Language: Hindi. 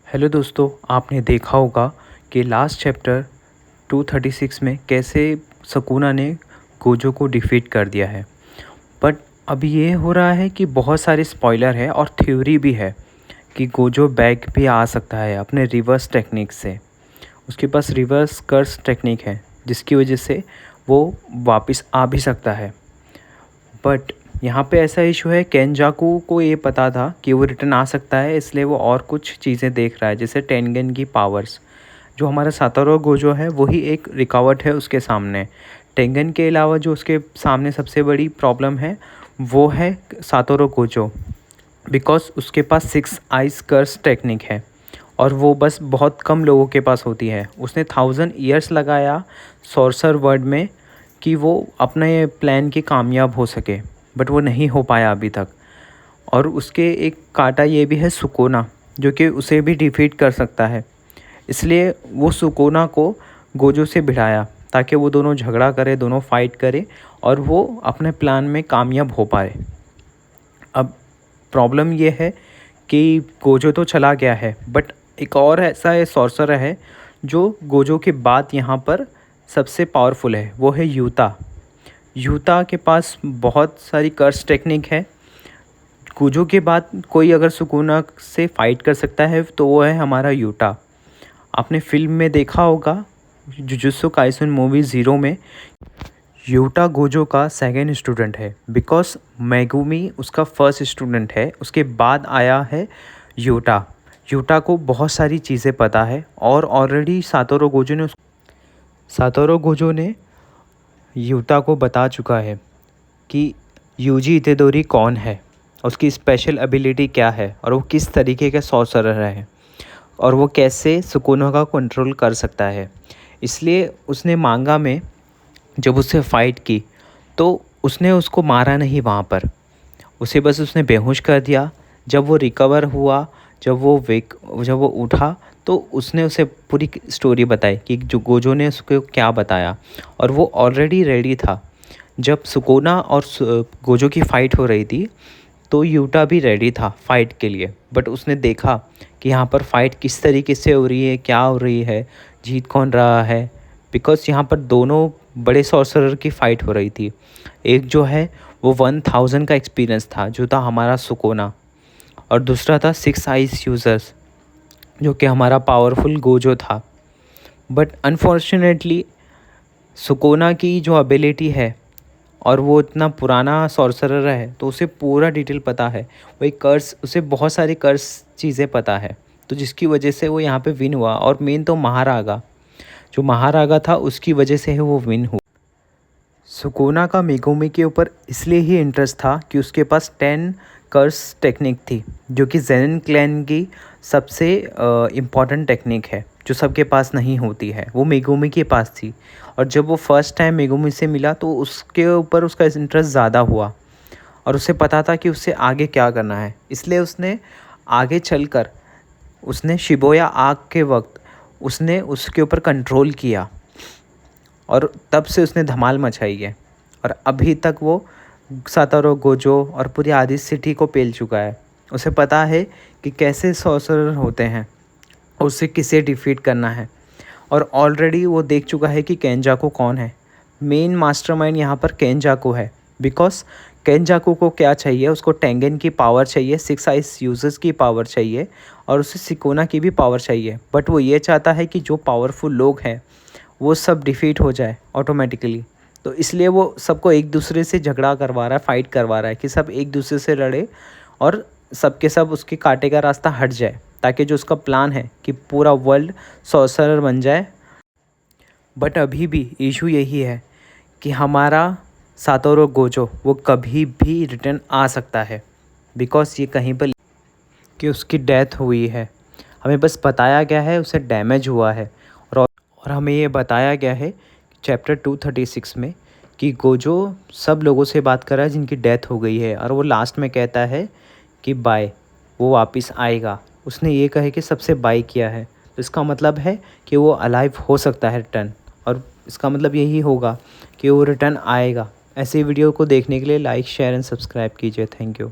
हेलो दोस्तों, आपने देखा होगा कि लास्ट चैप्टर 236 में कैसे सुकुना ने गोजो को डिफीट कर दिया है। बट अब ये हो रहा है कि बहुत सारे स्पॉइलर है और थ्योरी भी है कि गोजो बैक भी आ सकता है अपने रिवर्स टेक्निक से। उसके पास रिवर्स कर्स टेक्निक है जिसकी वजह से वो वापस आ भी सकता है। बट यहाँ पे ऐसा इशू है, केंजाकू को ये पता था कि वो रिटर्न आ सकता है, इसलिए वो और कुछ चीज़ें देख रहा है जैसे टेंगन की पावर्स। जो हमारा सातोरू गोजो है वही एक रिकावट है उसके सामने। टेंगन के अलावा जो उसके सामने सबसे बड़ी प्रॉब्लम है वो है सातोरू गोजो, बिकॉज उसके पास 6 आइज कर्स टेक्निक है और वो बस बहुत कम लोगों के पास होती है। उसने 1000 ईयर्स लगाया सॉर्सर वर्ड में कि वो अपने प्लान के कामयाब हो सके, बट वो नहीं हो पाया अभी तक। और उसके एक काटा ये भी है सुकोना, जो कि उसे भी डिफीट कर सकता है। इसलिए वो सुकोना को गोजो से भिड़ाया ताकि वो दोनों झगड़ा करे, दोनों फाइट करे और वो अपने प्लान में कामयाब हो पाए। अब प्रॉब्लम ये है कि गोजो तो चला गया है, बट एक और ऐसा है सॉर्सर है जो गोजो के बाद यहाँ पर सबसे पावरफुल है, वो है यूता। यूता के पास बहुत सारी कर्स टेक्निक है। गोजो के बाद कोई अगर सुकुना से फाइट कर सकता है तो वो है हमारा यूता। आपने फिल्म में देखा होगा जुजुत्सु काइसन मूवी ज़ीरो में, यूटा गोजो का सेकंड स्टूडेंट है बिकॉज मेगुमी उसका फर्स्ट स्टूडेंट है। उसके बाद आया है यूटा। यूटा को बहुत सारी चीज़ें पता है और ऑलरेडी सातोरू गोजो ने यूता को बता चुका है कि यूजी इतेदोरी कौन है, उसकी स्पेशल एबिलिटी क्या है और वो किस तरीके का सॉर्सरर है और वो कैसे सुकुना का कंट्रोल कर सकता है। इसलिए उसने मांगा में जब उससे फाइट की तो उसने उसको मारा नहीं वहाँ पर, उसे बस उसने बेहोश कर दिया। जब वो रिकवर हुआ, जब वो उठा तो उसने उसे पूरी स्टोरी बताई कि जो गोजो ने उसको क्या बताया, और वो ऑलरेडी रेडी था। जब सुकोना और गोजो की फ़ाइट हो रही थी तो यूटा भी रेडी था फाइट के लिए, बट उसने देखा कि यहाँ पर फाइट किस तरीके से हो रही है, क्या हो रही है, जीत कौन रहा है। बिकॉज यहाँ पर दोनों बड़े सॉर्सरर की फ़ाइट हो रही थी। एक जो है वो 1000 का एक्सपीरियंस था जो था हमारा सुकोना, और दूसरा था 6 आइज यूज़र्स जो कि हमारा पावरफुल गोजो था। बट अनफॉर्चुनेटली सुकोना की जो एबिलिटी है और वो इतना पुराना सॉर्सरर है तो उसे पूरा डिटेल पता है। वो एक कर्स, उसे बहुत सारी कर्स चीज़ें पता है, तो जिसकी वजह से वो यहाँ पे विन हुआ। और मेन तो महारागा, जो महारागा था उसकी वजह से ही वो विन हुआ। सुकोना का मेगुमी के ऊपर इसलिए ही इंटरेस्ट था कि उसके पास 10 कर्स टेक्निक थी जो कि जेनिन क्लैन की सबसे इम्पॉर्टेंट टेक्निक है जो सबके पास नहीं होती है, वो मेगुमी के पास थी। और जब वो फर्स्ट टाइम मेगुमी से मिला तो उसके ऊपर उसका इंटरेस्ट ज़्यादा हुआ और उसे पता था कि उससे आगे क्या करना है। इसलिए उसने आगे चलकर उसने शिबोया आग के वक्त उसने उसके ऊपर कंट्रोल किया और तब से उसने धमाल मचाई है। और अभी तक वो सातोरू गोजो और पूरी आदि सिटी को पेल चुका है। उसे पता है कि कैसे सॉर्सरर होते हैं और उसे किसे डिफीट करना है। और ऑलरेडी वो देख चुका है कि केंजाकू कौन है। मेन मास्टरमाइंड यहाँ पर केंजाकू है, बिकॉज केंजाकू को क्या चाहिए, उसको टेंगन की पावर चाहिए, 6 आइज यूजर्स की पावर चाहिए और उसे सिकोना की भी पावर चाहिए। बट वो ये चाहता है कि जो पावरफुल लोग हैं वो सब डिफीट हो जाए ऑटोमेटिकली। तो इसलिए वो सबको एक दूसरे से झगड़ा करवा रहा है, फाइट करवा रहा है कि सब एक दूसरे से लड़े और सबके सब उसके कांटे का रास्ता हट जाए, ताकि जो उसका प्लान है कि पूरा वर्ल्ड सॉर्सरर बन जाए। बट अभी भी इशू यही है कि हमारा सातोरू गोजो वो कभी भी रिटर्न आ सकता है, बिकॉज ये कहीं पर कि उसकी डेथ हुई है। हमें बस बताया गया है उसे डैमेज हुआ है और हमें ये बताया गया है चैप्टर 236 में कि गोजो सब लोगों से बात कर रहा है जिनकी डेथ हो गई है, और वो लास्ट में कहता है कि बाय, वो वापस आएगा। उसने ये कहे कि सबसे बाय किया है, तो इसका मतलब है कि वो अलाइव हो सकता है रिटर्न, और इसका मतलब यही होगा कि वो रिटर्न आएगा। ऐसे वीडियो को देखने के लिए लाइक, शेयर एंड सब्सक्राइब कीजिए। Thank you.